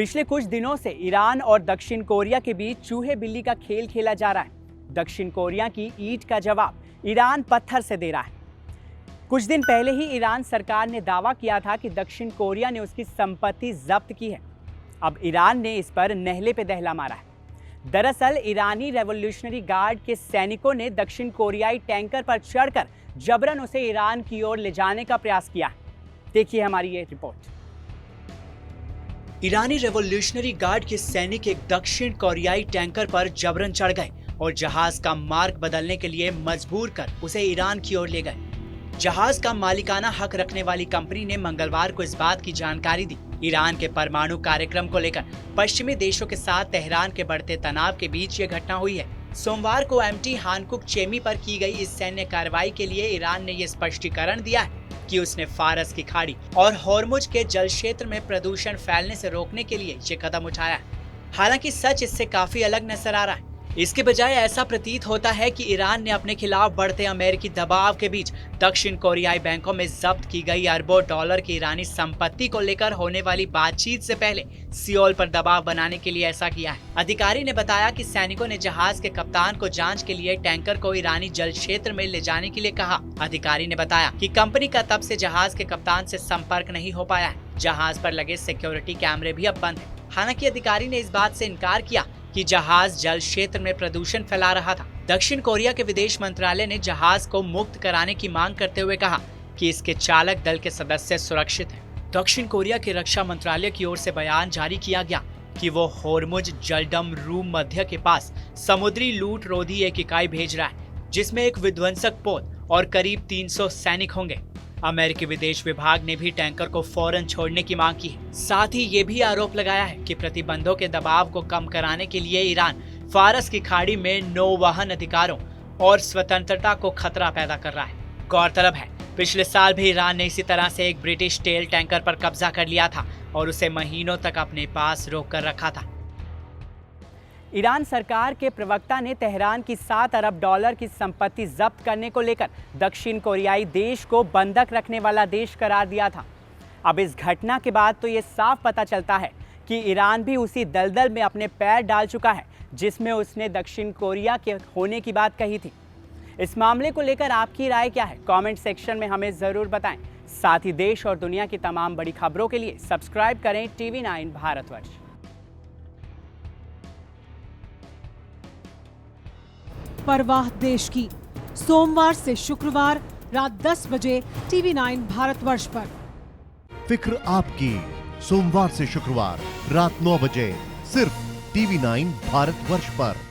पिछले कुछ दिनों से ईरान और दक्षिण कोरिया के बीच चूहे बिल्ली का खेल खेला जा रहा है। दक्षिण कोरिया की ईंट का जवाब ईरान पत्थर से दे रहा है। कुछ दिन पहले ही ईरान सरकार ने दावा किया था कि दक्षिण कोरिया ने उसकी संपत्ति जब्त की है। अब ईरान ने इस पर नहले पे दहला मारा है। दरअसल ईरानी रेवोल्यूशनरी गार्ड के सैनिकों ने दक्षिण कोरियाई टैंकर पर चढ़कर जबरन उसे ईरान की ओर ले जाने का प्रयास किया है। देखिए हमारी ये रिपोर्ट। ईरानी रेवोल्यूशनरी गार्ड के सैनिक एक दक्षिण कोरियाई टैंकर पर जबरन चढ़ गए और जहाज का मार्ग बदलने के लिए मजबूर कर उसे ईरान की ओर ले गए। जहाज का मालिकाना हक रखने वाली कंपनी ने मंगलवार को इस बात की जानकारी दी। ईरान के परमाणु कार्यक्रम को लेकर पश्चिमी देशों के साथ तेहरान के बढ़ते तनाव के बीच ये घटना हुई है। सोमवार को एमटी हानकुक चेमी पर की गई इस सैन्य कार्रवाई के लिए ईरान ने ये स्पष्टीकरण दिया है कि उसने फारस की खाड़ी और होर्मुज के जल क्षेत्र में प्रदूषण फैलने से रोकने के लिए ये कदम उठाया है। हालांकि सच इससे काफी अलग नजर आ रहा है। इसके बजाय ऐसा प्रतीत होता है कि ईरान ने अपने खिलाफ बढ़ते अमेरिकी दबाव के बीच दक्षिण कोरियाई बैंकों में जब्त की गई अरबों डॉलर की ईरानी संपत्ति को लेकर होने वाली बातचीत से पहले सियोल पर दबाव बनाने के लिए ऐसा किया है। अधिकारी ने बताया कि सैनिकों ने जहाज के कप्तान को जांच के लिए टैंकर को ईरानी जल क्षेत्र में ले जाने के लिए कहा। अधिकारी ने बताया कि कंपनी का तब से जहाज के कप्तान से संपर्क नहीं हो पाया है। जहाज पर लगे सिक्योरिटी कैमरे भी अब बंद है। हालांकि अधिकारी ने इस बात से इनकार किया कि जहाज जल क्षेत्र में प्रदूषण फैला रहा था। दक्षिण कोरिया के विदेश मंत्रालय ने जहाज को मुक्त कराने की मांग करते हुए कहा कि इसके चालक दल के सदस्य सुरक्षित हैं। दक्षिण कोरिया के रक्षा मंत्रालय की ओर से बयान जारी किया गया कि वो होर्मुज जलडम रूम मध्य के पास समुद्री लूट रोधी एक इकाई भेज रहा है, जिसमें एक विध्वंसक पोत और करीब 300 सैनिक होंगे। अमेरिकी विदेश विभाग ने भी टैंकर को फौरन छोड़ने की मांग की है। साथ ही ये भी आरोप लगाया है कि प्रतिबंधों के दबाव को कम कराने के लिए ईरान फारस की खाड़ी में नौवहन अधिकारों और स्वतंत्रता को खतरा पैदा कर रहा है। गौरतलब है, पिछले साल भी ईरान ने इसी तरह से एक ब्रिटिश तेल टैंकर पर कब्जा कर लिया था और उसे महीनों तक अपने पास रोक कर रखा था। ईरान सरकार के प्रवक्ता ने तेहरान की 7 अरब डॉलर की संपत्ति जब्त करने को लेकर दक्षिण कोरियाई देश को बंधक रखने वाला देश करार दिया था। अब इस घटना के बाद तो ये साफ पता चलता है कि ईरान भी उसी दलदल में अपने पैर डाल चुका है जिसमें उसने दक्षिण कोरिया के होने की बात कही थी। इस मामले को लेकर आपकी राय क्या है? कमेंट सेक्शन में हमें जरूर बताएं। साथ ही देश और दुनिया की तमाम बड़ी खबरों के लिए सब्सक्राइब करें TV9 भारतवर्ष। परवाह देश की, सोमवार से शुक्रवार रात 10 बजे TV9 भारतवर्ष पर। फिक्र आपकी, सोमवार से शुक्रवार रात 9 बजे सिर्फ TV9 भारतवर्ष पर।